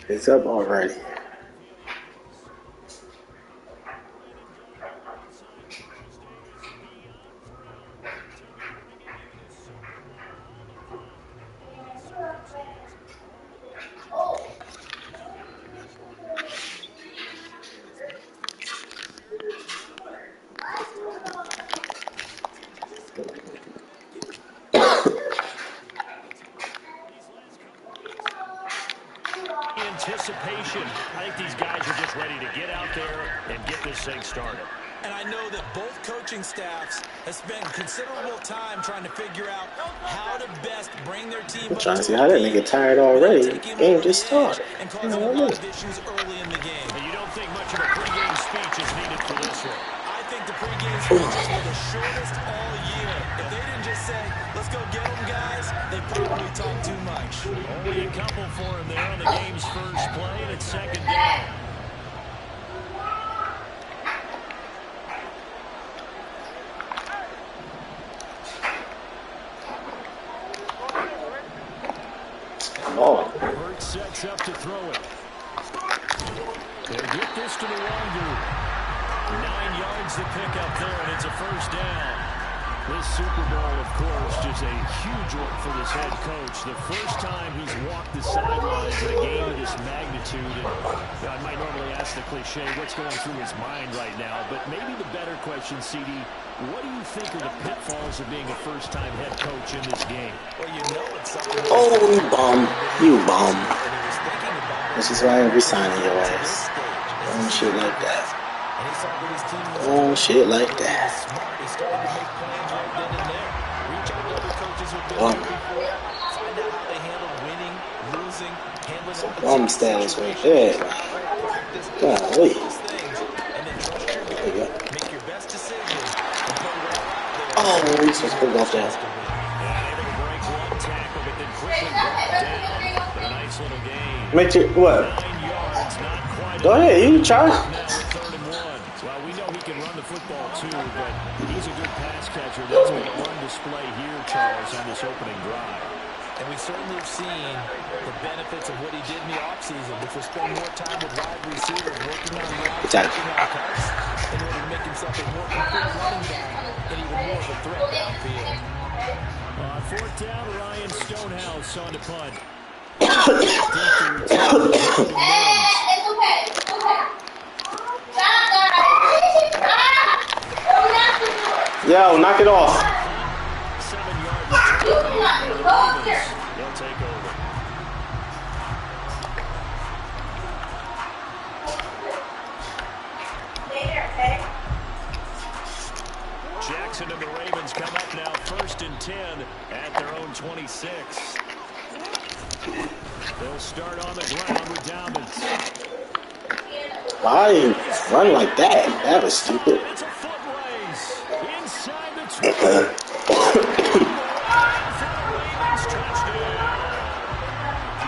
It's up already. Anticipation. I think these guys are just ready to get out there and get this thing started. And I know that both coaching staffs have spent considerable time trying to figure out how to best bring their team I'm up trying to to see a how that peak nigga tired already. without taking him Game over the just edge started. and You causing know a what I lot mean? of issues early in the game. And you don't think much of a pregame speech is needed for this one? I think the pregame speeches were the shortest all year. If they didn't just say, let's go get them, guys, they probably talked too much. Only a couple for him there on the game's first play, and it's second down. Oh. Hurts sets up to throw it. They get this to the Wangu. 9 yards to pick up there, and it's a first down. This Super Bowl, of course, just a huge one for this head coach. The first time he's walked the sidelines in a game of this magnitude. And I might normally ask the cliche, what's going through his mind right now? But maybe the better question, CD, what do you think are the pitfalls of being a first-time head coach in this game? Well, you know it's something. Oh, you bum. You bum. This is why I'm resigning your ass. Oh, shit like that. Oh, shit like that. Bum status right there. Golly. There you go. Oh, he's supposed to put it off there. Make it what? Go ahead, you try. Well, we know he can run the football too, but he's a good pass catcher. That's been on display here, Charles, on this opening drive. And we certainly have seen the benefits of what he did in the offseason, which was spend more time with wide receivers, working on routes, working on cuts, in order to make himself a more complete running back and even more of a threat downfield. Fourth down, Ryan Stonehouse on to punt. Yo, knock it off. 7-yard return. They'll take over. Jackson and the Ravens come up now, 1st and 10 at their own 26. They'll start on the ground with Dobbins. Why you run like that? That was stupid. It's a foot race inside the 20.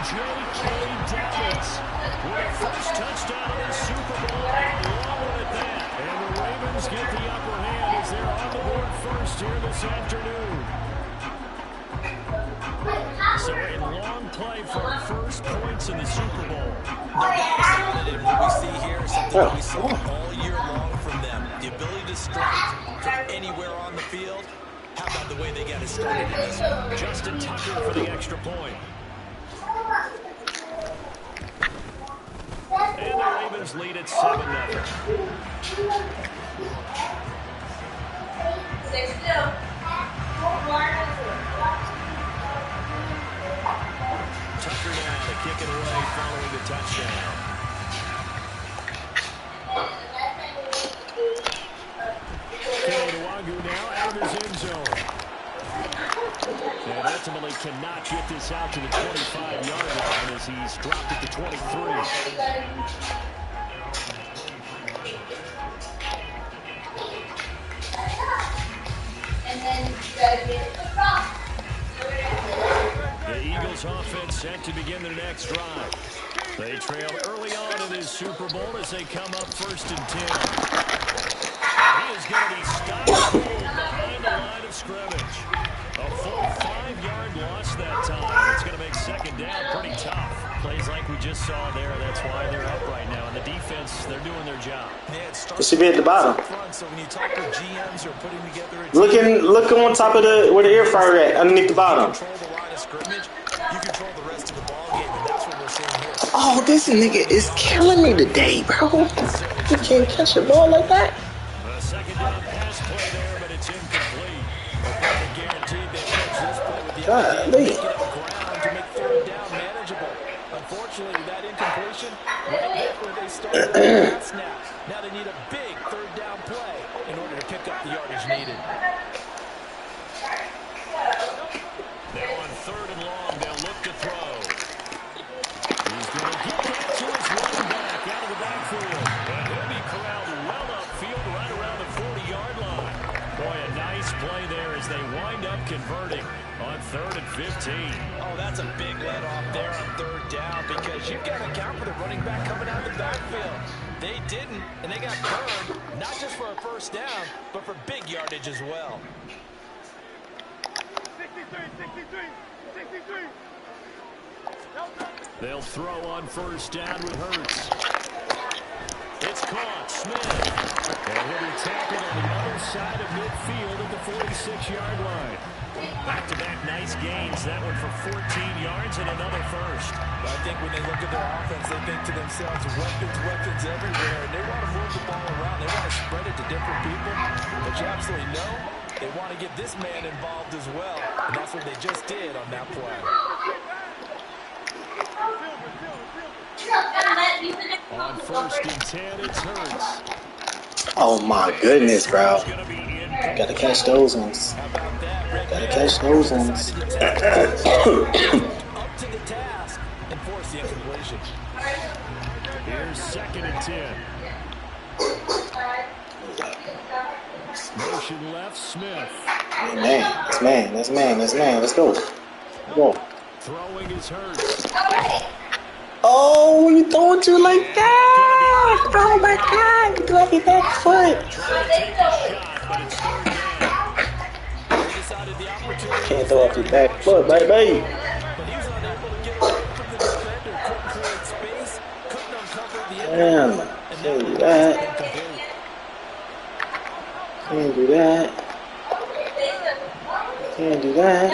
J.K. Dobbins with a first touchdown in the Super Bowl. Long one at that. And the Ravens get the upper hand as they're on the board first here this afternoon. So a long play for first points in the Super Bowl. And what we see here is something that we saw all year long from them. The ability to strike from anywhere on the field. How about the way they got it started in this one? Justin Tucker for the extra point. And the Ravens lead at 7-0. Tucker now to kick it away following the touchdown. Wangu now out of his end zone. And ultimately cannot get this out to the 25-yard line as he's dropped at the 23. And then you gotta get it across. The Eagles offense set to begin their next drive. They trail early on in this Super Bowl as they come up 1st and 10. He is going to be stopped behind the line of scrimmage. A full 5-yard loss that time. It's going to make second down pretty tough. Plays like we just saw there. That's why they're up right now. And the defense, they're doing their job. It should be at the bottom. So when you talk with GMs or putting together a Look on top of where the air fryer at, underneath the bottom. control the line of scrimmage, you control the rest of the ball game, and that's what we're seeing here. Oh, this nigga is killing me today, bro. You can't catch a ball like that. A second down pass play there, but it's incomplete. But guaranteed they catch this play with the God, idea of making up ground to make third down manageable. Unfortunately, that incompletion, right there where they started the last snap. Now they need a big third down play in order to pick up the yardage needed. Now on third and long, they'll look to throw. He's going to get that to his running back out of the backfield. And he'll be corralled well upfield right around the 40-yard line. Boy, a nice play there as they wind up converting on third and 15. Oh, that's a big let off there on third down because you've got to account for the running back coming out of the backfield. They didn't, and they got burned, not just for a first down, but for big yardage as well. 63. They'll throw on first down with Hurts. It's caught. Smith. And he'll be tackled on the other side of midfield at the 46-yard line. Back-to-back nice gains. That one for 14 yards and another first. I think when they look at their offense, they think to themselves, weapons everywhere. And they want to move the ball around. They want to spread it to different people. But you absolutely know they want to get this man involved as well. And that's what they just did on that play. On first and 10, it's Hurts. Oh my goodness, bro. Gotta catch those ones. Gotta catch those ones. Up to the task and force the incompletion. Here's second and 10. Motion left, Smith. That's man. Let's go. Throwing his Hurts. Oh, you throwing to like that? Oh my God, you threw your back foot. Can't throw off your back foot, baby. Damn, can't do that. Can't do that. Can't do that.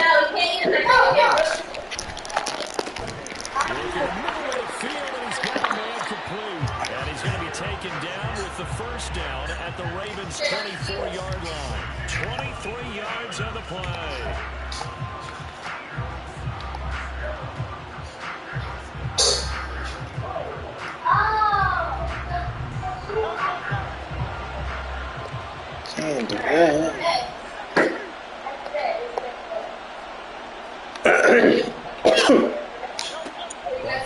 And he's going to be taken down with the first down at the Ravens' 24-yard line. 23 yards on the play. Can't do that.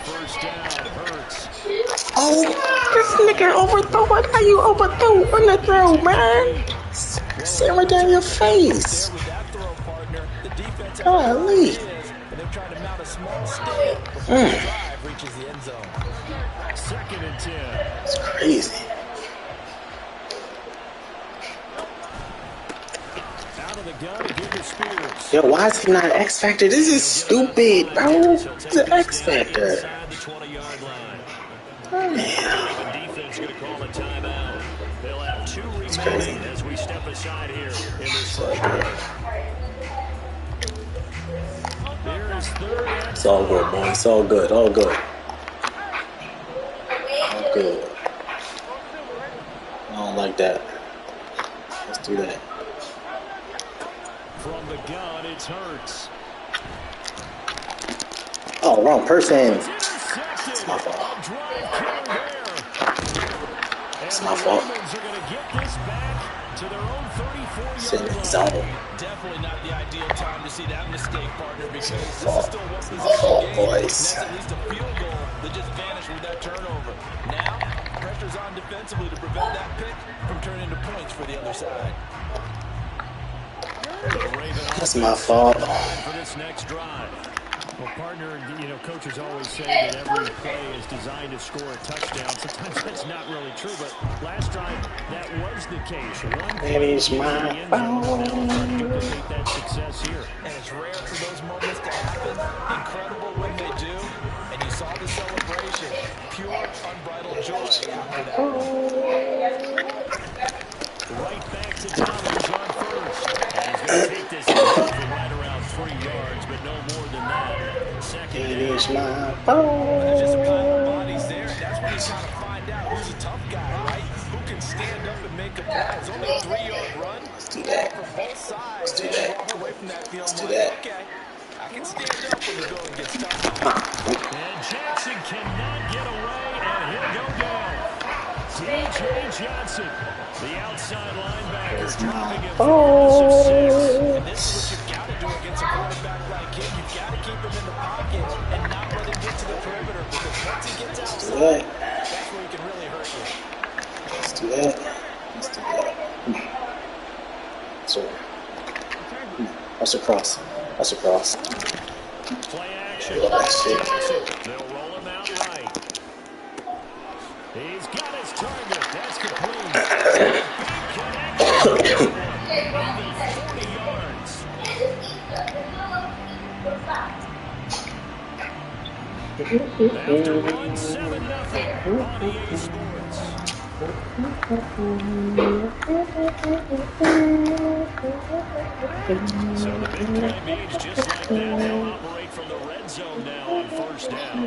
First down, Hurts. Oh, this nigga overthrew. How you overthrew on the throw, man? Sit right down your face. Golly. Second and 10. It's crazy. Out of the gun to give to Spears. Yo, why is he not an X Factor? This is stupid, bro. He's an X Factor. Inside the 20-yard line. Man. The defense going to call a timeout. They'll have two remaining as we step aside here in this first quarter. Here's third and It's all good, boy. It's all good. All good. All good. I don't like that. Let's do that. from the gun. It's Hurts. Oh, wrong person. Intercepted. It's my fault. A drive killer there. It's And my the fault. Ravens are going to get this back to their own 34-yard Sitting in line. zone. Definitely not the ideal time to see that mistake, partner, because this is Fault. still one My fault, possession game. boys. That's at least a field goal that just vanished with that turnover. Now, pressure's on defensively to prevent that pick from turning into points for the other side. That's my fault. For this next drive. Well, partner, coaches always say that every play is designed to score a touchdown. Sometimes that's not really true, but last drive, that was the case. One That is my fault. duplicate that success here. And it's rare for those moments to happen. Incredible when they do. And you saw the celebration. Pure, unbridled joy after that. Right back to Dobbins on first. And he's going to take this for right around 3 yards, but no more than that. Second down. There's just a pile of bodies there, and that's when he's trying to find out who's a tough guy, right? Who can stand up and make a play. It's only a 3-yard run. Let's do that. For both sides, Let's do they that. walk away from that field Let's do like, that. okay, I can stand up when the going gets tough. And Jackson cannot get away, and he'll go down. D.J. Johnson, the outside linebacker, dropping him for a loss of 6. And this is what you've got to do against a quarterback like him. You've got to keep him in the pocket and not let him get to the perimeter, because once he gets outside, that's where he can really hurt you. Let's do that. Let's do that. So, that's a cross. That's a cross. Play action. Love that shit. Jackson, they'll roll him out right. He's got his target. That's complete. Big connection. Even 40 yards. After one, 7-0 on EA Sports. So the big play means just like that, they'll operate from the red zone now on first down.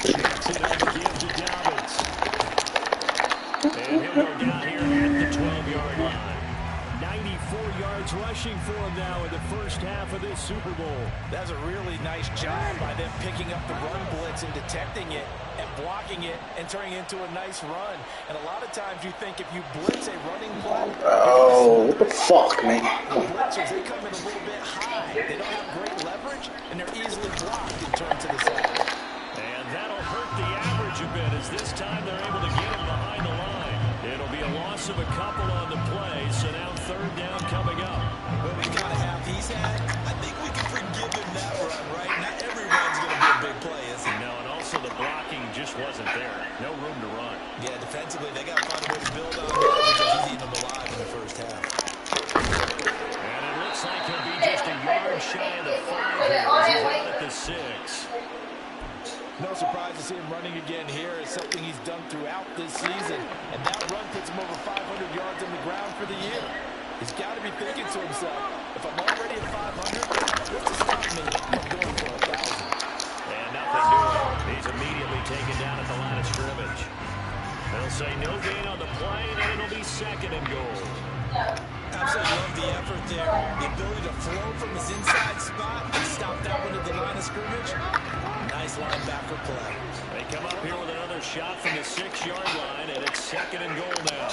Jackson on the give to Dobbins. And he'll go down here at the 12-yard line. 94 yards rushing for him now in the first half of this Super Bowl. That's a really nice job by them picking up the run blitz and detecting it and blocking it and turning it into a nice run. And a lot of times you think if you blitz a running play, Oh, what the fuck, man? blitzers, they come in a little bit high. They don't have great leverage, and they're easily blocked and turned to the side. And that'll hurt the average a bit, as this time they're able to get him behind the line. It'll be a loss of a couple on the play, so now third down coming up. But with the kind of half he's had, I think we can forgive him that run, right? Not every run's going to be a big play, is it? No, and also the blocking just wasn't there. No room to run. Yeah, defensively, they got to find a way to build on that because he's eating them alive in the first half. And it looks like he'll be just a yard shy of the 5 here as he's out at the 6. No surprise to see him running again here. It's something he's done throughout this season. And that run puts him over 500 yards on the ground for the year. He's got to be thinking to himself, if I'm already at 500, what's to stop me from going for 1,000? And nothing doing. He's immediately taken down at the line of scrimmage. They'll say no gain on the play, and it'll be second and goal. Absolutely love the effort there. The ability to flow from his inside spot and stop that one at the line of scrimmage. Nice linebacker play. They come up here with another shot from the 6-yard line, and it's second and goal now.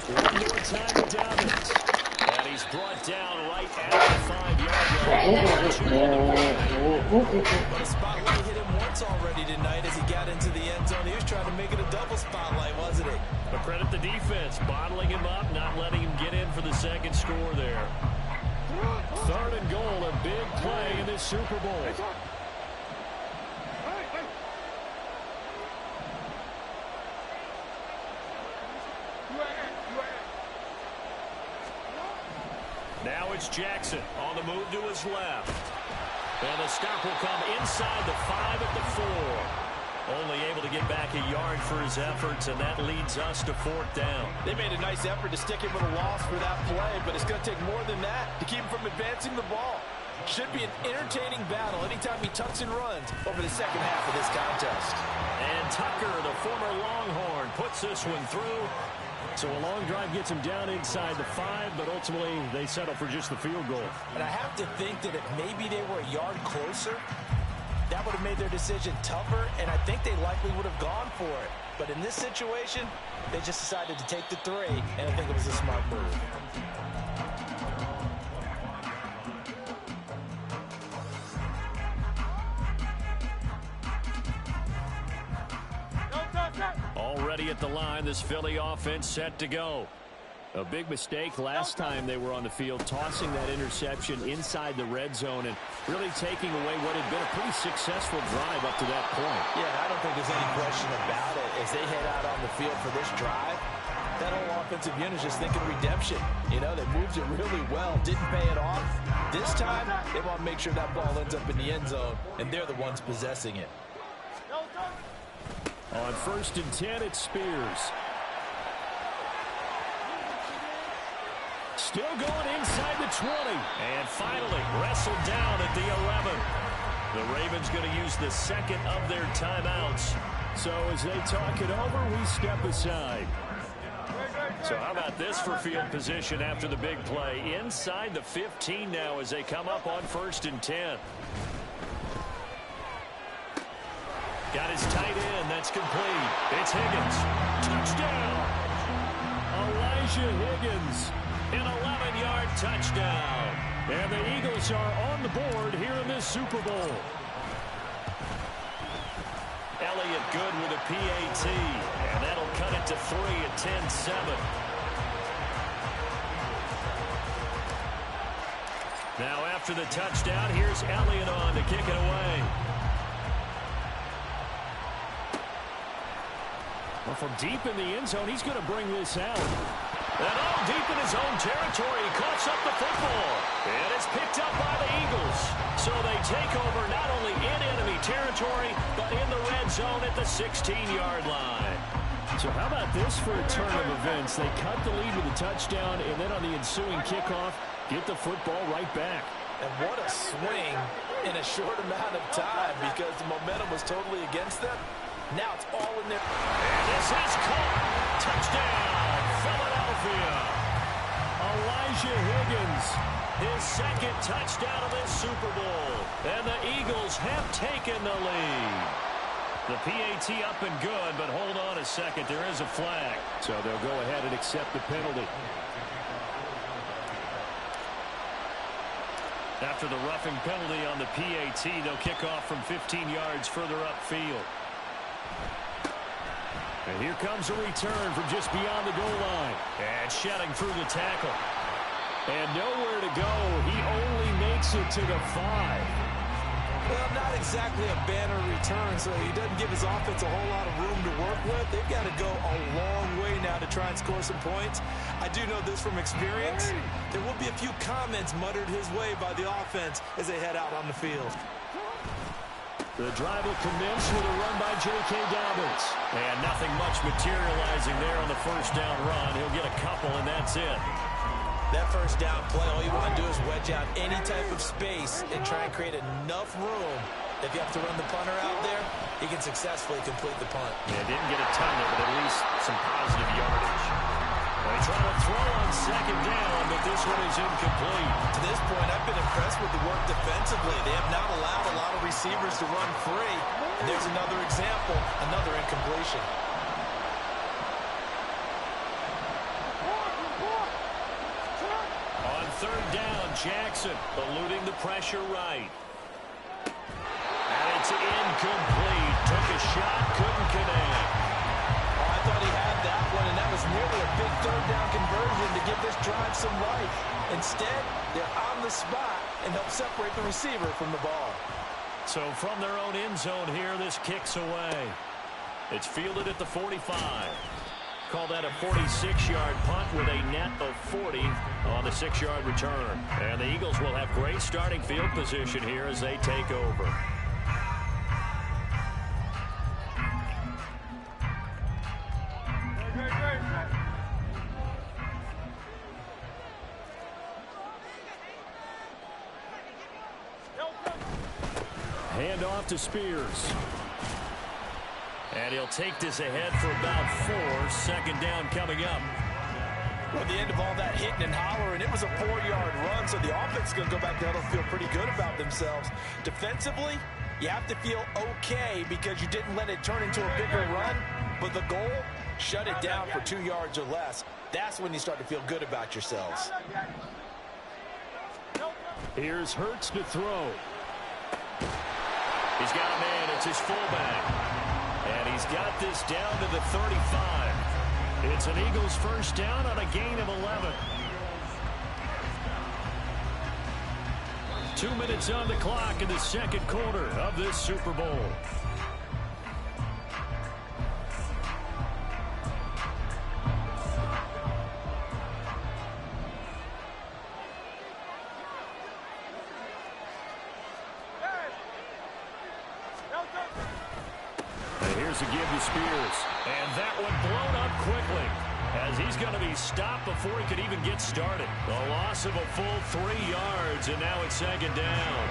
One more time to Dobbins. And he's brought down right at the 5-yard line. But a spotlight hit him once already tonight as he got into the end zone. He was trying to make it a double spotlight, wasn't he? But credit the defense, bottling him up, not letting him get in for the second score there. Third and goal, a big play in this Super Bowl. Now it's Jackson on the move to his left. And the stop will come inside the 5 at the 4. Only able to get back a yard for his efforts, and that leads us to fourth down. They made a nice effort to stick him with a loss for that play, but it's going to take more than that to keep him from advancing the ball. Should be an entertaining battle anytime he tucks and runs over the second half of this contest. And Tucker, the former Longhorn, puts this one through. So a long drive gets him down inside the 5, but ultimately they settle for just the field goal. And I have to think that if maybe they were a yard closer, that would have made their decision tougher, and I think they likely would have gone for it. But in this situation, they just decided to take the 3, and I think it was a smart move. Already at the line, this Philly offense set to go. A big mistake last time they were on the field, tossing that interception inside the red zone and really taking away what had been a pretty successful drive up to that point. Yeah, I don't think there's any question about it. As they head out on the field for this drive, that whole offensive unit is just thinking redemption. You know, they moved it really well, didn't pay it off. This time, they want to make sure that ball ends up in the end zone, and they're the ones possessing it. On 1st and 10, it's Spears. Still going inside the 20. And finally wrestled down at the 11. The Ravens going to use the second of their timeouts. So as they talk it over, we step aside. So how about this for field position after the big play? Inside the 15 now as they come up on 1st and 10. Got his tight end. That's complete. It's Higgins. Touchdown. Elijah Higgins. An 11-yard touchdown. And the Eagles are on the board here in this Super Bowl. Elliott good with a PAT. And that'll cut it to 3 at 10-7. Now after the touchdown, here's Elliott on to kick it away. Well, from deep in the end zone, he's going to bring this out. And all deep in his own territory, he coughs up the football. And it's picked up by the Eagles. So they take over not only in enemy territory, but in the red zone at the 16-yard line. So how about this for a turn of events? They cut the lead with a touchdown, and then on the ensuing kickoff, get the football right back. And what a swing in a short amount of time because the momentum was totally against them. Now it's all in there. And this is caught. Touchdown, Philadelphia. Elijah Higgins, his second touchdown of this Super Bowl. And the Eagles have taken the lead. The PAT up and good, but hold on a second. There is a flag. So they'll go ahead and accept the penalty. After the roughing penalty on the PAT, they'll kick off from 15 yards further upfield. And here comes a return from just beyond the goal line. And shedding through the tackle. And nowhere to go. He only makes it to the 5. Well, not exactly a banner return, so he doesn't give his offense a whole lot of room to work with. They've got to go a long way now to try and score some points. I do know this from experience. There will be a few comments muttered his way by the offense as they head out on the field. The drive will commence with a run by J.K. Dobbins. And nothing much materializing there on the first down run. He'll get a couple, and that's it. That first down play, all you want to do is wedge out any type of space and try and create enough room. If you have to run the punter out there, he can successfully complete the punt. Yeah, didn't get a ton of it, but at least some positive yardage. They try to throw on second down, but this one is incomplete. To this point, I've been impressed with the work defensively. They have not allowed a lot of receivers to run free. And there's another example, another incompletion. On third down, Jackson eluding the pressure right. And it's incomplete. Took a shot, couldn't connect. I thought he had that one, and that was nearly a big third down conversion to give this drive some life. Instead, they're on the spot and help separate the receiver from the ball. So from their own end zone here, this kicks away. It's fielded at the 45. Call that a 46-yard punt with a net of 40 on the 6-yard return. And the Eagles will have great starting field position here as they take over. Hand off to Spears. And he'll take this ahead for about 4. Second down coming up. Well, at the end of all that hitting and hollering, it was a 4-yard run, so the offense is going to go back there and feel pretty good about themselves. Defensively, you have to feel okay because you didn't let it turn into a bigger run, but the goal, shut it down for 2 yards or less. That's when you start to feel good about yourselves. Here's Hurts to throw. He's got a man. It's his fullback. And he's got this down to the 35. It's an Eagles first down on a gain of 11. 2 minutes on the clock in the second quarter of this Super Bowl. Here's a give to Spears. And that one blown up quickly, as he's going to be stopped before he could even get started. A loss of a full 3 yards, and now it's second down.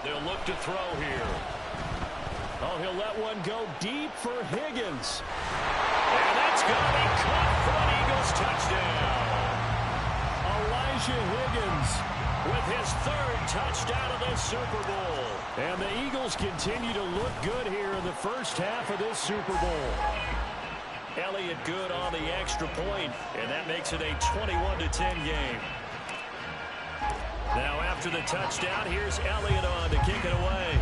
They'll look to throw here. Oh, he'll let one go deep for Higgins. And that's going to be caught for an Eagles touchdown. Elijah Higgins with his 3rd touchdown of this Super Bowl. And the Eagles continue to look good here in the first half of this Super Bowl. Elliott good on the extra point, and that makes it a 21-10 game. Now after the touchdown, here's Elliott on to kick it away.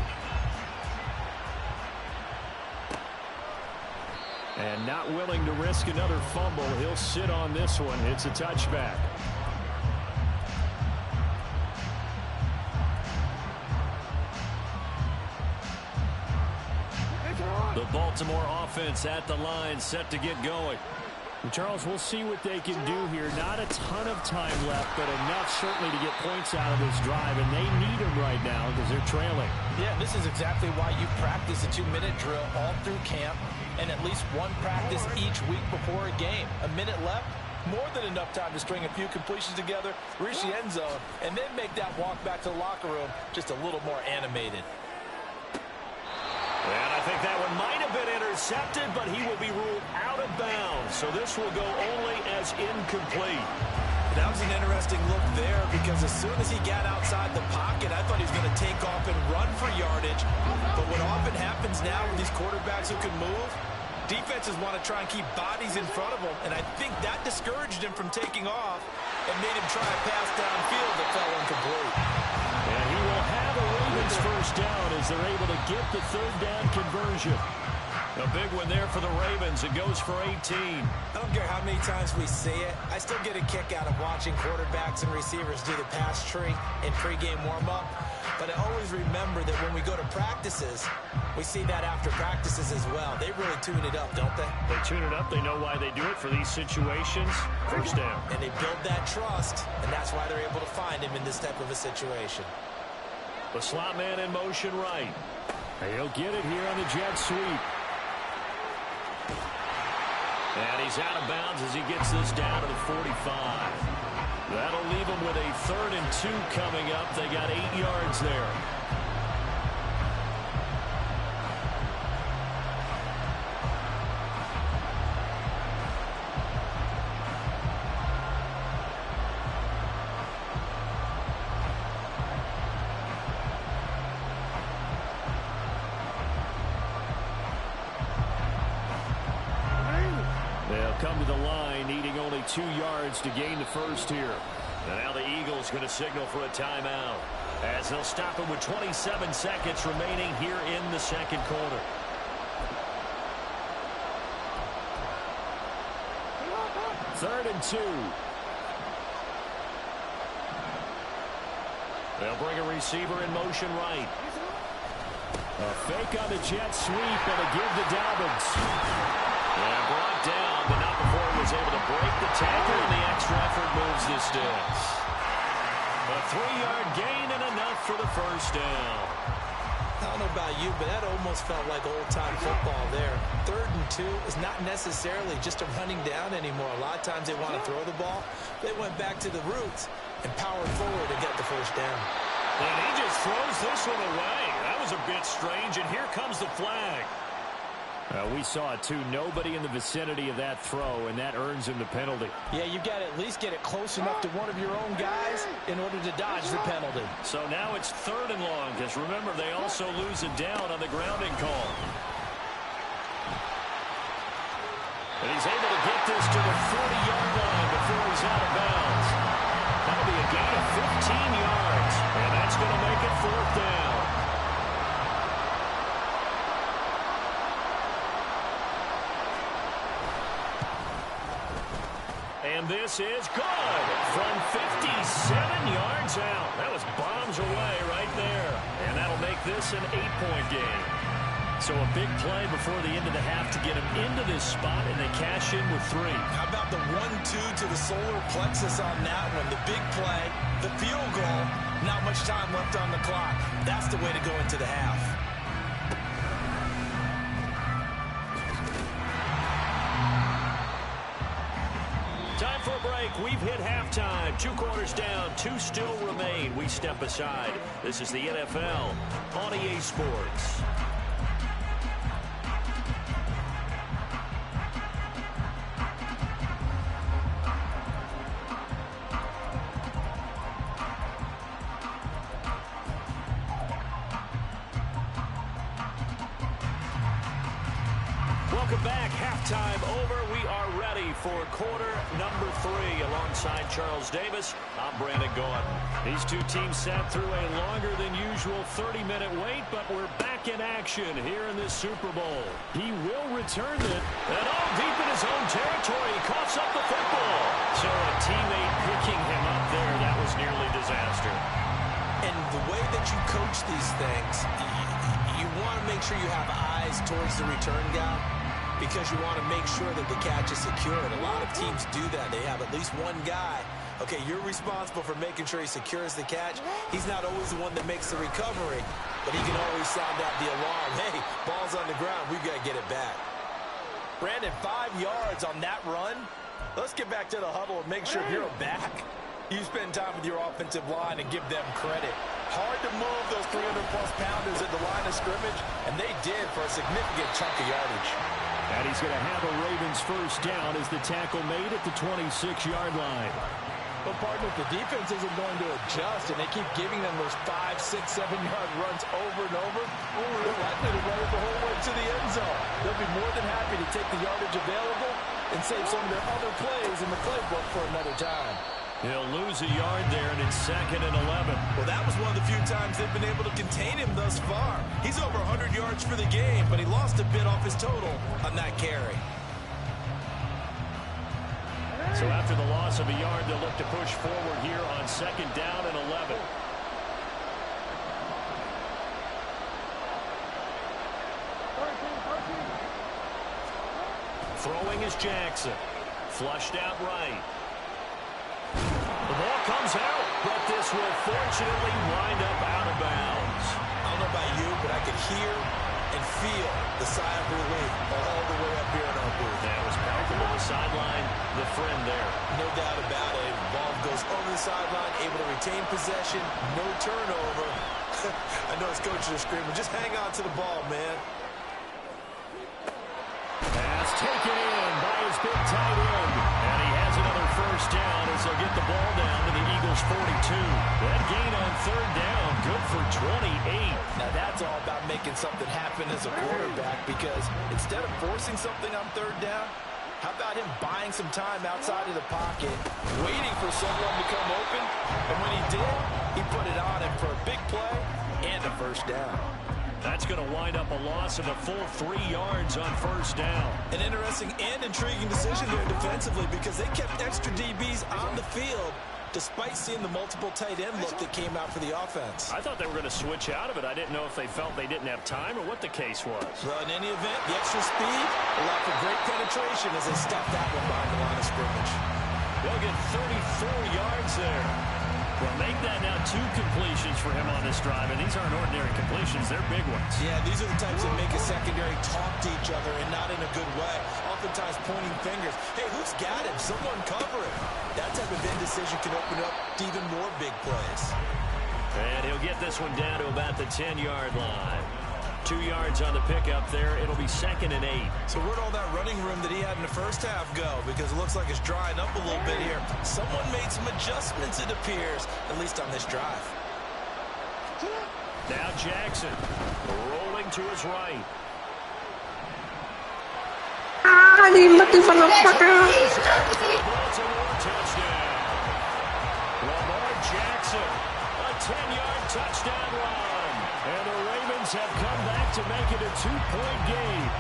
And not willing to risk another fumble, he'll sit on this one. It's a touchback. The Baltimore offense at the line, set to get going. Charles, we'll see what they can do here. Not a ton of time left, but enough certainly to get points out of this drive, and they need them right now because they're trailing. Yeah, this is exactly why you practice a 2-minute drill all through camp and at least one practice each week before a game. A minute left, more than enough time to string a few completions together, reach the end zone, and then make that walk back to the locker room just a little more animated. And I think that one might have been intercepted, but he will be ruled out of bounds. So this will go only as incomplete. That was an interesting look there because as soon as he got outside the pocket, I thought he was going to take off and run for yardage. But what often happens now with these quarterbacks who can move, defenses want to try and keep bodies in front of them. And I think that discouraged him from taking off and made him try a pass downfield that fell incomplete. And he will have a Ravens first down as they're able to get the 3rd down conversion. A big one there for the Ravens. It goes for 18. I don't care how many times we see it. I still get a kick out of watching quarterbacks and receivers do the pass tree in pregame warm-up. But I always remember that when we go to practices, we see that after practices as well. They really tune it up, don't they? They tune it up. They know why they do it for these situations. First down. And they build that trust, and that's why they're able to find him in this type of a situation. The slot man in motion right. He'll get it here on the jet sweep. And he's out of bounds as he gets this down to the 45. That'll leave him with a 3rd and 2 coming up. They got 8 yards there. They'll come to the line, needing only 2 yards to gain the first here. And now the Eagles going to signal for a timeout, as they'll stop it with 27 seconds remaining here in the second quarter. Third and 2. They'll bring a receiver in motion right. A fake on the jet sweep and a give to Dobbins. And brought down, but not before he was able to break the tackle, and the extra effort moves the sticks. A 3-yard gain and enough for the first down. I don't know about you, but that almost felt like old-time football there. 3rd and 2 is not necessarily just a running down anymore. A lot of times they want to throw the ball. They went back to the roots and powered forward to get the first down. And he just throws this one away. That was a bit strange, and here comes the flag. We saw it, too. Nobody in the vicinity of that throw, and that earns him the penalty. Yeah, you've got to at least get it close enough to one of your own guys in order to dodge the penalty. So now it's 3rd and long, because remember, they also lose it down on the grounding call. And he's able to get this to the 40-yard line before he's out of bounds. That'll be a gain of 15 yards, and that's going to make it 4th down. And this is good from 57 yards out. That was bombs away right there. And that'll make this an 8-point game. So a big play before the end of the half to get them into this spot, and they cash in with 3. How about the 1-2 to the solar plexus on that one? The big play, the field goal, not much time left on the clock. That's the way to go into the half. Time for a break. We've hit halftime. 2 quarters down. 2 still remain. We step aside. This is the NFL on EA Sports. Welcome back. Halftime over. We are ready for quarter number 3 alongside Charles Davis. I'm Brandon Gaudin. These two teams sat through a longer than usual 30-minute wait, but we're back in action here in this Super Bowl. He will return it, and all deep in his own territory, he coughs up the football. So a teammate picking him up there, that was nearly disaster. And the way that you coach these things, you want to make sure you have eyes towards the return guy, because you want to make sure that the catch is secure. And a lot of teams do that. They have at least one guy. Okay, you're responsible for making sure he secures the catch. He's not always the one that makes the recovery, but he can always sound out the alarm. Hey, ball's on the ground. We've got to get it back. Brandon, 5 yards on that run. Let's get back to the huddle and make sure you're back. You spend time with your offensive line and give them credit. Hard to move those 300-plus pounders at the line of scrimmage, and they did for a significant chunk of yardage. And he's going to have a Ravens first down as the tackle made at the 26-yard line. But, partner, the defense isn't going to adjust, and they keep giving them those 5, 6, 7-yard runs over and over. They're likely to run it the whole way to the end zone. They'll be more than happy to take the yardage available and save some of their other plays in the playbook for another time. He'll lose a yard there, and it's 2nd and 11. Well, that was one of the few times they've been able to contain him thus far. He's over 100 yards for the game, but he lost a bit off his total on that carry. So after the loss of a yard, they'll look to push forward here on 2nd down and 11. Throwing is Jackson. Flushed out right. The ball comes out, but this will fortunately wind up out of bounds. I don't know about you, but I could hear and feel the sigh of relief all the way up here in our booth. That was palpable. The sideline, the friend there. No doubt about it. The ball goes over the sideline, able to retain possession, no turnover. I know his coaches are screaming, just hang on to the ball, man. Pass taken in by his big tight end. And he has another first down as they'll get the ball down to the Eagles' 42. That gain on 3rd down, good for 28. Now that's all about making something happen as a quarterback, because instead of forcing something on 3rd down, how about him buying some time outside of the pocket, waiting for someone to come open, and when he did, he put it on him for a big play and a first down. That's going to wind up a loss of a full 3 yards on 1st down. An interesting and intriguing decision there defensively, because they kept extra DBs on the field despite seeing the multiple tight end look that came out for the offense. I thought they were going to switch out of it. I didn't know if they felt they didn't have time or what the case was. Well, in any event, the extra speed allowed for great penetration as they stuffed that one behind the line of scrimmage. They'll get 34 yards there. Well, make that now 2 completions for him on this drive, and these aren't ordinary completions. They're big ones. Yeah, these are the types that make a secondary talk to each other, and not in a good way. Oftentimes pointing fingers. Hey, who's got him? Someone cover him. That type of indecision can open up to even more big plays. And he'll get this one down to about the 10-yard line. 2 yards on the pickup there. It'll be 2nd and 8. So where'd all that running room that he had in the first half go? Because it looks like it's drying up a little bit here. Someone made some adjustments, it appears, at least on this drive. Now Jackson rolling to his right. He's looking for the fucker. Touchdown. Lamar Jackson, a 10-yard touchdown run. And the Ravens have come back to make it a 2-point game.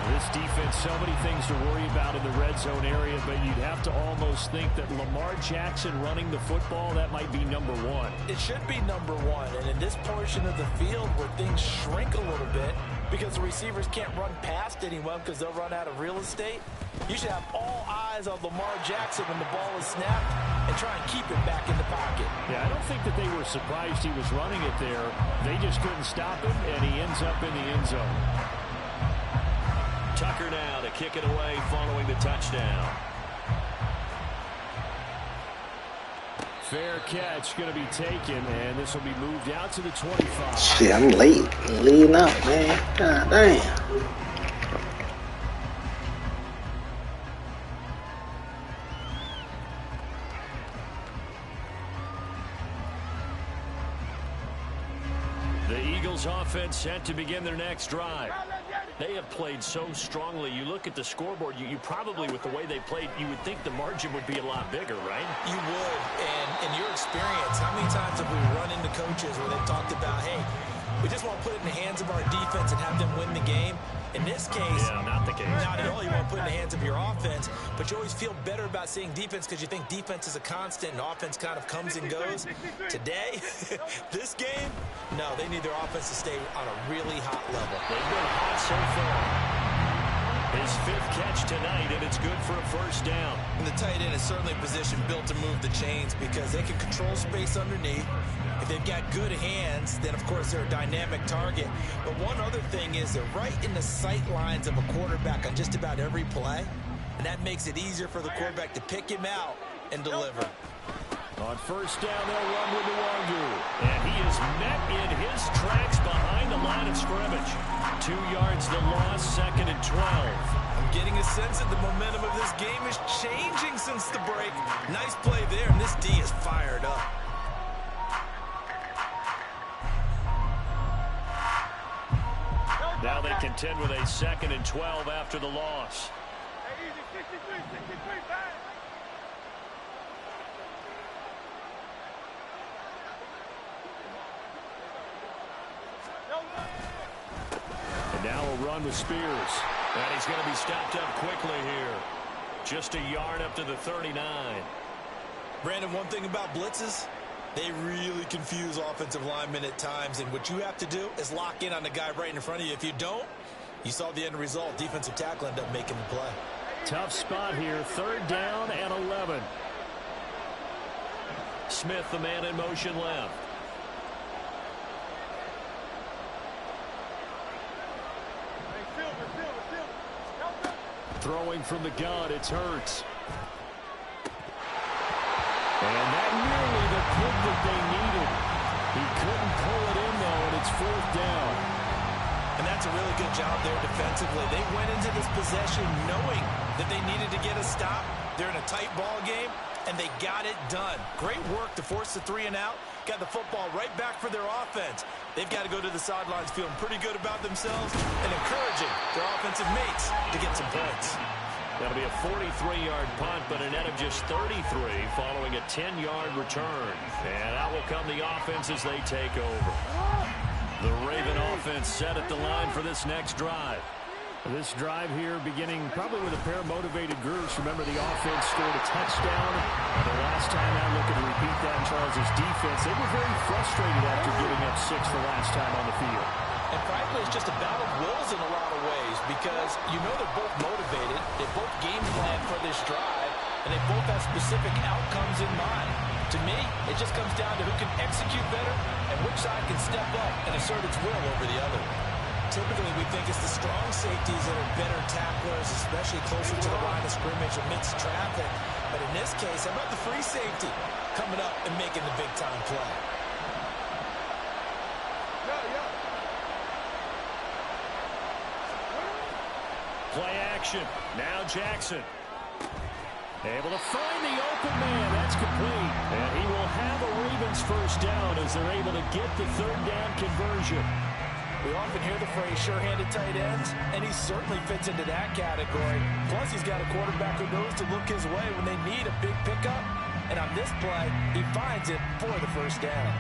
This defense, so many things to worry about in the red zone area, but you'd have to almost think that Lamar Jackson running the football, that might be number one. It should be number one, and in this portion of the field where things shrink a little bit because the receivers can't run past anyone because they'll run out of real estate, you should have all eyes on Lamar Jackson when the ball is snapped and try and keep it back in the pocket. Yeah, I don't think that they were surprised he was running it there. They just couldn't stop him, and he ends up in the end zone. Tucker now to kick it away following the touchdown. Fair catch going to be taken, and this will be moved out to the 25. Shit, I'm late. Leading up, man. God damn. The Eagles offense set to begin their next drive. They have played so strongly. You look at the scoreboard, you probably, with the way they played, you would think the margin would be a lot bigger, right? You would. And in your experience, how many times have we run into coaches where they've talked about, hey, we just want to put it in the hands of our defense and have them win the game? In this case, not the case. Not at all. You want to put it in the hands of your offense, but you always feel better about seeing defense because you think defense is a constant and offense kind of comes and goes. Today, this game, no, they need their offense to stay on a really hot level. They've been hot so far. His 5th catch tonight, and it's good for a first down. And the tight end is certainly a position built to move the chains because they can control space underneath. If they've got good hands, then, of course, they're a dynamic target. But one other thing is they're right in the sight lines of a quarterback on just about every play, and that makes it easier for the quarterback to pick him out and deliver. On first down, they'll run with Nwangu. And he is met in his tracks behind the line of scrimmage. 2 yards the loss, 2nd and 12. I'm getting a sense that the momentum of this game is changing since the break. Nice play there, and this D is fired up. Now they contend with a 2nd and 12 after the loss. And now a run with Spears. And he's going to be stopped up quickly here. Just a yard up to the 39. Brandon, one thing about blitzes, they really confuse offensive linemen at times, and what you have to do is lock in on the guy right in front of you. If you don't, you saw the end result. Defensive tackle ended up making the play. Tough spot here. 3rd down and 11. Smith, the man in motion left. Throwing from the gun, it's Hurts. And that nearly the pick that they needed. He couldn't pull it in, though, and it's 4th down. And that's a really good job there defensively. They went into this possession knowing that they needed to get a stop. They're in a tight ball game, and they got it done. Great work to force the 3 and out. Got the football right back for their offense. They've got to go to the sidelines feeling pretty good about themselves and encouraging their offensive mates to get some points. That'll be a 43-yard punt, but a net of just 33 following a 10-yard return. And out will come the offense as they take over. The Raven offense set at the line for this next drive. This drive here beginning probably with a pair of motivated groups. Remember, the offense scored a touchdown. The last time out, looking to repeat that in Charles' defense. They were very frustrated after giving up 6 the last time on the field. And frankly, it's just a battle of wills in a lot of ways because you know they're both motivated. They both game plan for this drive, and they both have specific outcomes in mind. To me, it just comes down to who can execute better and which side can step up and assert its will over the other. Typically, we think it's the strong safeties that are better tacklers, especially closer to the line of scrimmage amidst traffic. But in this case, how about the free safety coming up and making the big-time play? Play action. Now Jackson. Able to find the open man. That's complete. And he will have a Ravens first down as they're able to get the third down conversion. We often hear the phrase sure-handed tight ends, and he certainly fits into that category. Plus, he's got a quarterback who knows to look his way when they need a big pickup. And on this play, he finds it for the first down.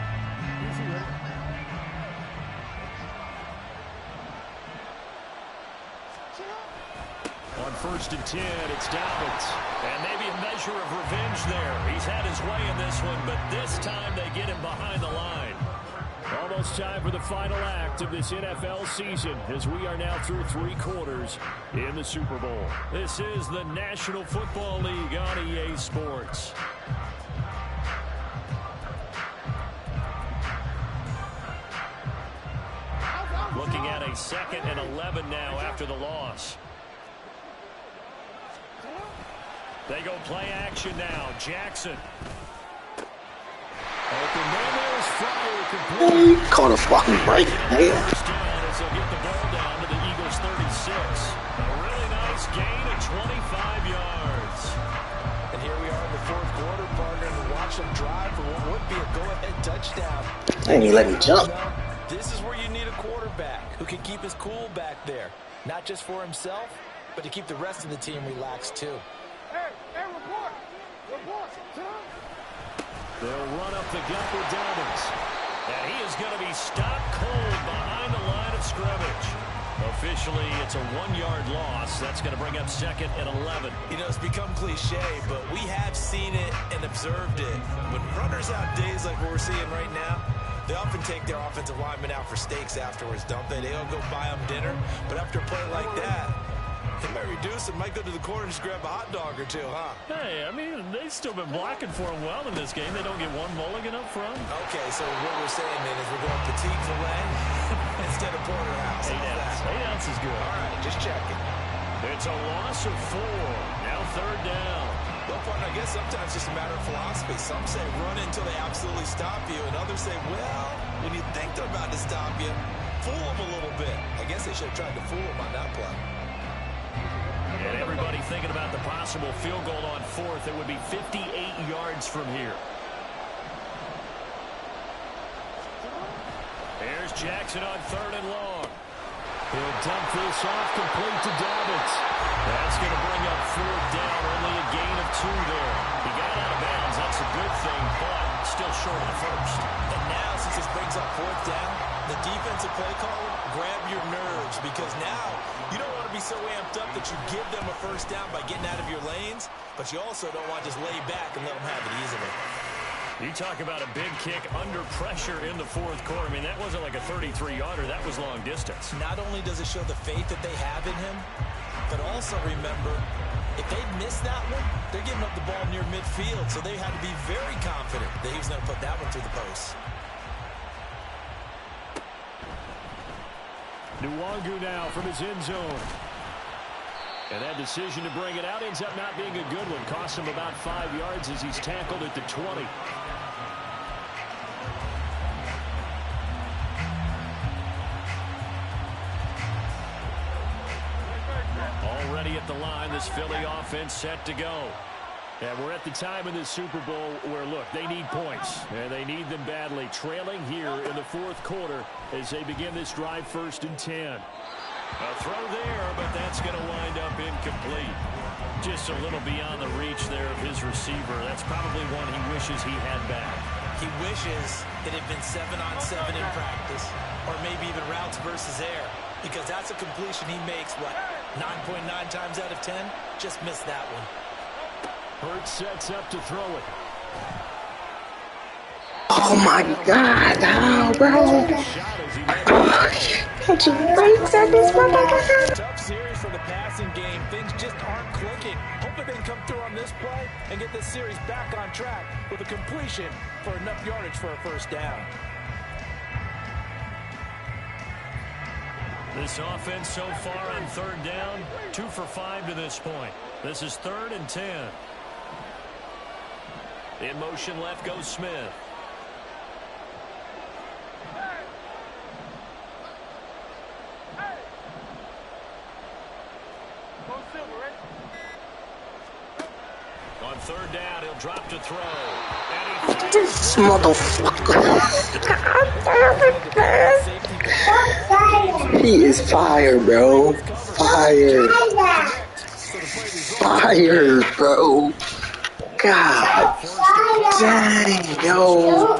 On 1st and 10, it's Dobbins. And maybe a measure of revenge there. He's had his way in this one, but this time they get him behind the line. Almost time for the final act of this NFL season as we are now through 3 quarters in the Super Bowl. This is the National Football League on EA Sports. Looking at a 2nd and 11 now after the loss. They go play action now. Jackson. Open man, there's Fryer complete. He caught a fucking break. Yeah. First down as they'll get the ball down to the Eagles 36. A really nice gain of 25 yards. And here we are in the 4th quarter, partner, and watch them drive for what would be a go-ahead touchdown. Ain't he let me jump. This is where you need a quarterback who can keep his cool back there. Not just for himself, but to keep the rest of the team relaxed too. They'll run up the gut with Dobbins. And he is going to be stopped cold behind the line of scrimmage. Officially, it's a 1-yard loss. That's going to bring up 2nd and 11. You know, it's become cliche, but we have seen it and observed it. When runners have days like what we're seeing right now, they often take their offensive linemen out for steaks afterwards, don't they? They don't go buy them dinner. But after a play like that, they might reduce it, might go to the corner and just grab a hot dog or two, huh? Hey, I mean, they've still been blocking for him well in this game. They don't get one mulligan up front. Okay, so what we're saying then is we're going petite filet instead of porterhouse. 8 ounces. 8 ounces is good. All right, just checking. It's a loss of 4. Now 3rd down. Well, partner, I guess sometimes it's just a matter of philosophy. Some say run until they absolutely stop you, and others say, well, when you think they're about to stop you, fool them a little bit. I guess they should have tried to fool them on that play. And everybody thinking about the possible field goal on 4th. It would be 58 yards from here. There's Jackson on 3rd and long. He'll dump this off complete to Dobbins. That's going to bring up 4th down. Only a gain of 2 there. He got out of bounds. That's a good thing, but still short of the first. And now, since this brings up 4th down, the defensive play caller, grab your nerves, because now you don't want to be so amped up that you give them a first down by getting out of your lanes, but you also don't want to just lay back and let them have it easily. You talk about a big kick under pressure in the 4th quarter. I mean, that wasn't like a 33-yarder. That was long distance. Not only does it show the faith that they have in him, but also remember, if they miss that one, they're giving up the ball near midfield, so they had to be very confident that he was going to put that one through the post. Nwangu now from his end zone. And that decision to bring it out ends up not being a good one. Costs him about 5 yards as he's tackled at the 20. Already at the line, this Philly offense set to go. And we're at the time in this Super Bowl where, look, they need points, and they need them badly. Trailing here in the 4th quarter as they begin this drive 1st and 10. A throw there, but that's going to wind up incomplete. Just a little beyond the reach there of his receiver. That's probably one he wishes he had back. He wishes it had been 7-on-7 in practice, or maybe even routes versus air, because that's a completion he makes, what, 9.9 times out of 10? Just missed that one. Hurts sets up to throw it. Oh my God, oh, bro. Catch your breaks at this motherfucker. Tough series for the passing game. Things just aren't clicking. Hoping they can come through on this play and get this series back on track with a completion for enough yardage for a first down. This offense so far on 3rd down, 2 for 5 to this point. This is 3rd and 10. In motion left goes Smith. third down, he'll drop to throw. This motherfucker. He is fire, bro. Fire. Fire, bro. God dang, yo.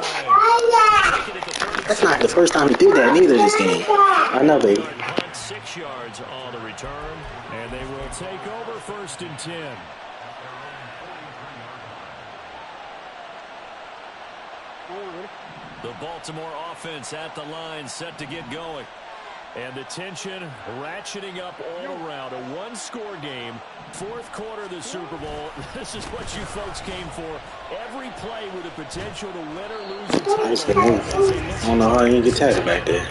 That's not the first time he did that neither this game. I know, baby. 6 yards on the return, and they will take over 1st and 10. The Baltimore offense at the line, set to get going. And the tension ratcheting up all around. A one-score game, 4th quarter of the Super Bowl. This is what you folks came for. Every play with the potential to win or lose a title. I don't know how you get tackled back there.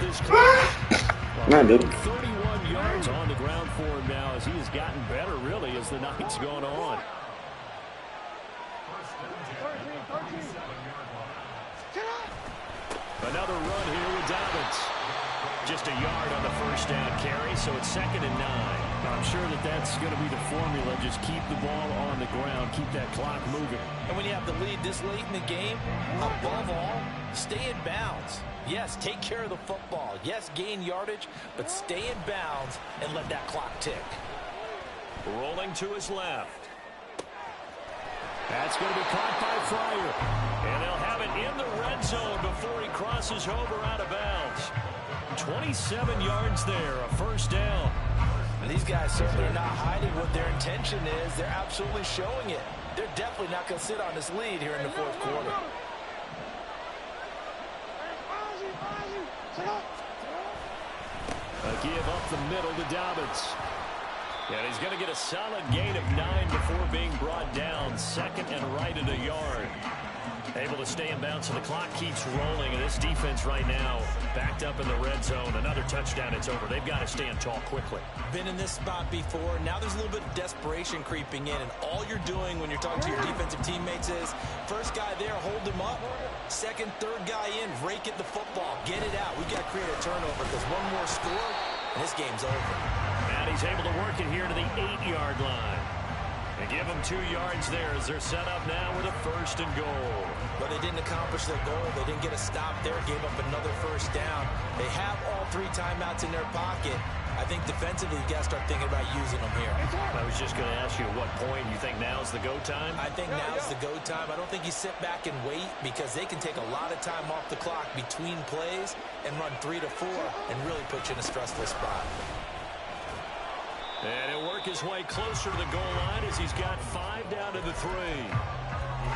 Nah, baby. 31 yards on the ground for him now as he has gotten better, really, as the night's gone on. Another run here with Dobbins. Just a yard on the first down carry, so it's 2nd and 9. I'm sure that's going to be the formula. Just keep the ball on the ground, keep that clock moving. And when you have the lead this late in the game, above all, stay in bounds. Yes, take care of the football. Yes, gain yardage, but stay in bounds and let that clock tick. Rolling to his left. That's going to be caught by Fryer. And they'll have it in the red zone before he crosses over out of bounds. 27 yards there, a first down. And these guys certainly are not hiding what their intention is. They're absolutely showing it. They're definitely not going to sit on this lead here in the 4th quarter. A give up the middle to Dobbins. And he's going to get a solid gain of 9 before being brought down. 2nd and right at a yard. Able to stay in bounds, so the clock keeps rolling. And this defense right now backed up in the red zone. Another touchdown, it's over. They've got to stand tall quickly. Been in this spot before. Now there's a little bit of desperation creeping in. And all you're doing when you're talking to your defensive teammates is, first guy there, hold him up. 2nd, 3rd guy in, rake at the football. Get it out. We've got to create a turnover because one more score, and this game's over. And he's able to work it here to the 8-yard line. They give him 2 yards there as they're set up now with a 1st and goal. But they didn't accomplish their goal. They didn't get a stop there, gave up another first down. They have all 3 timeouts in their pocket. I think defensively, you got to start thinking about using them here. I was just going to ask you at what point you think now's the go time? I think now's the go time. I don't think you sit back and wait because they can take a lot of time off the clock between plays and run 3 to 4 and really put you in a stressful spot. And he'll work his way closer to the goal line as he's got 5 down to the 3.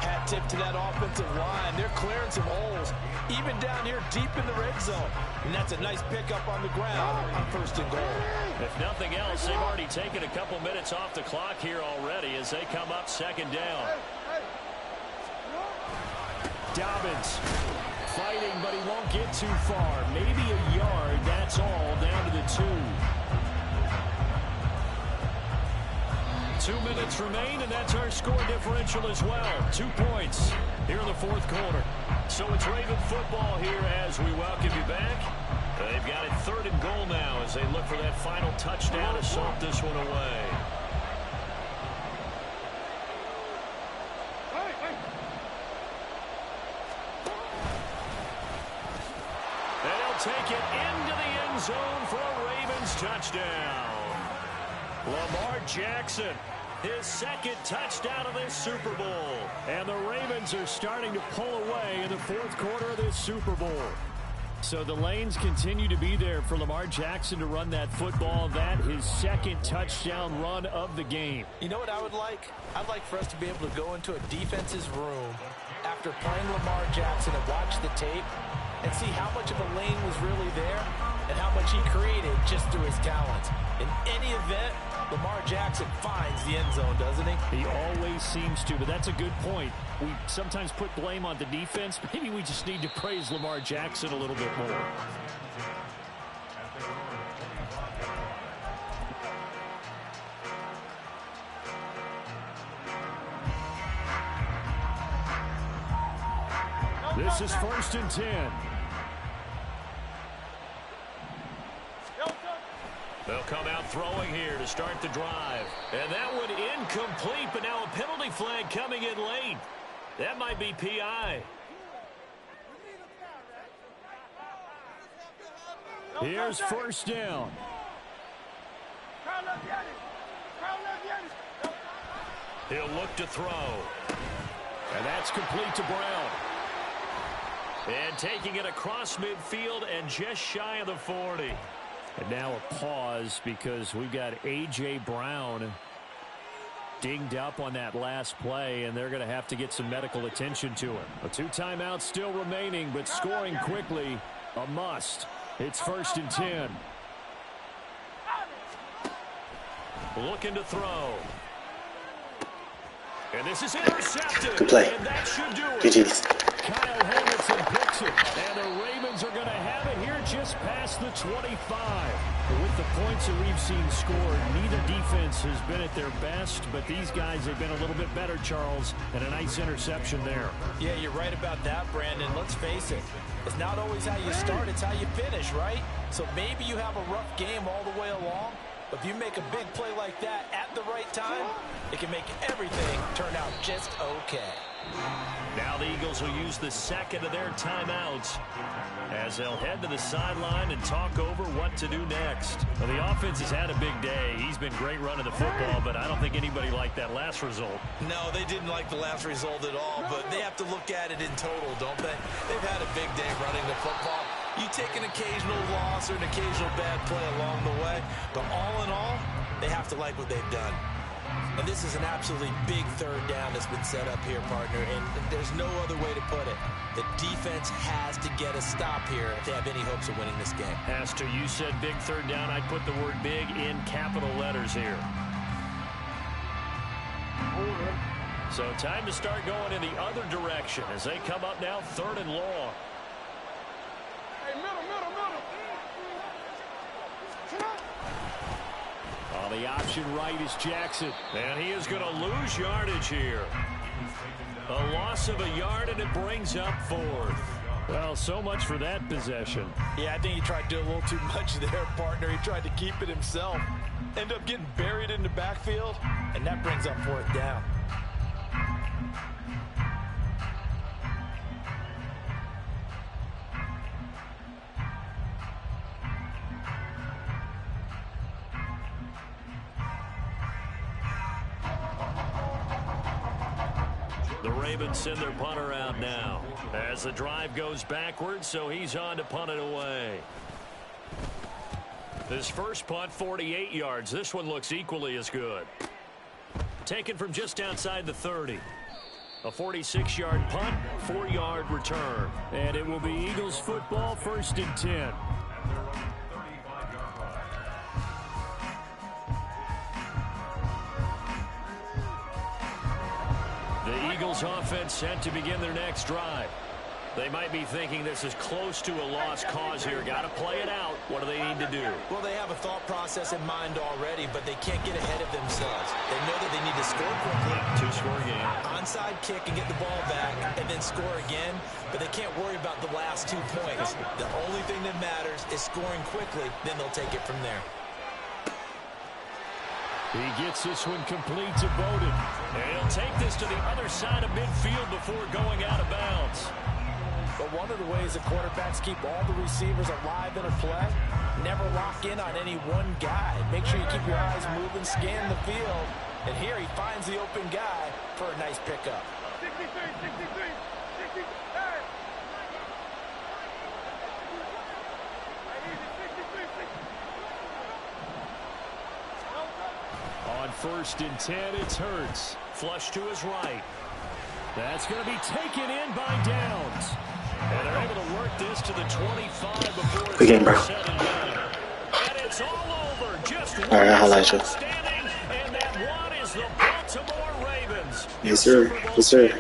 Hat tip to that offensive line. They're clearing some holes, even down here deep in the red zone. And that's a nice pickup on the ground on 1st and goal. If nothing else, they've already taken a couple minutes off the clock here already as they come up 2nd down. Dobbins fighting, but he won't get too far. Maybe a yard, that's all, down to the 2. 2 minutes remain, and that's our score differential as well. 2 points here in the 4th quarter. So it's Raven football here as we welcome you back. They've got it 3rd and goal now as they look for that final touchdown to salt this one away. And he'll take it into the end zone for a Ravens touchdown. Lamar Jackson, his 2nd touchdown of this Super Bowl. And the Ravens are starting to pull away in the 4th quarter of this Super Bowl. So the lanes continue to be there for Lamar Jackson to run that football. That his 2nd touchdown run of the game. You know what I would like? I'd like for us to be able to go into a defense's room after playing Lamar Jackson and watch the tape and see how much of a lane was really there and how much he created just through his talent. In any event, Lamar Jackson finds the end zone, doesn't he? He always seems to, but that's a good point. We sometimes put blame on the defense. Maybe we just need to praise Lamar Jackson a little bit more. This is 1st and 10. They'll come out throwing here to start the drive. And that one incomplete, but now a penalty flag coming in late. That might be PI. Here's first down. He'll look to throw. And that's complete to Brown. And taking it across midfield and just shy of the 40. And now a pause because we've got A.J. Brown dinged up on that last play, and they're going to have to get some medical attention to him. 2 timeouts still remaining, but scoring quickly, a must. It's 1st and 10. Looking to throw. And this is intercepted. Good play. And that should do it. GG's. Kyle Hamilton picks it. And the Ravens are going to have it here just past the 25. With the points that we've seen scored, neither defense has been at their best, but these guys have been a little bit better, Charles, and a nice interception there. Yeah, you're right about that, Brandon. Let's face it. It's not always how you start, it's how you finish, right? So maybe you have a rough game all the way along, but if you make a big play like that at the right time, it can make everything turn out just okay. Now the Eagles will use the second of their timeouts as they'll head to the sideline and talk over what to do next. Well, the offense has had a big day. He's been great running the football, but I don't think anybody liked that last result. No, they didn't like the last result at all, but they have to look at it in total, don't they? They've had a big day running the football. You take an occasional loss or an occasional bad play along the way, but all in all, they have to like what they've done. And this is an absolutely big third down that's been set up here, partner, and there's no other way to put it. The defense has to get a stop here if they have any hopes of winning this game. Pastor, you said big third down. I'd put the word big in capital letters here. So time to start going in the other direction as they come up now 3rd and long. Hey, middle. The option right is Jackson. And he is going to lose yardage here. A loss of a yard, and it brings up 4th. Well, so much for that possession. Yeah, I think he tried to do a little too much there, partner. He tried to keep it himself. Ended up getting buried in the backfield, and that brings up 4th down. The Ravens send their punter out now as the drive goes backwards, so he's on to punt it away. His first punt, 48 yards. This one looks equally as good. Taken from just outside the 30. A 46-yard punt, 4-yard return. And it will be Eagles football, 1st and 10. The Eagles offense set to begin their next drive. They might be thinking this is close to a lost cause here. Got to play it out. What do they need to do? Well, they have a thought process in mind already, but they can't get ahead of themselves. They know that they need to score quickly. 2-score game. Onside kick and get the ball back and then score again, but they can't worry about the last 2 points. The only thing that matters is scoring quickly, then they'll take it from there. He gets this one complete to Bowden. And he'll take this to the other side of midfield before going out of bounds. But one of the ways that quarterbacks keep all the receivers alive in a play, never lock in on any one guy. Make sure you keep your eyes moving, scan the field. And here he finds the open guy for a nice pickup. 63, 63, 63, hey! On 1st and 10, it's Hurts. Flush to his right. That's going to be taken in by Downs. And they're able to work this to the 25 before it's Good game, bro. said and done. And it's all over. Just one All right, I'll highlight you. standing, and that one is the Baltimore Ravens. Yes, sir. Yes, sir.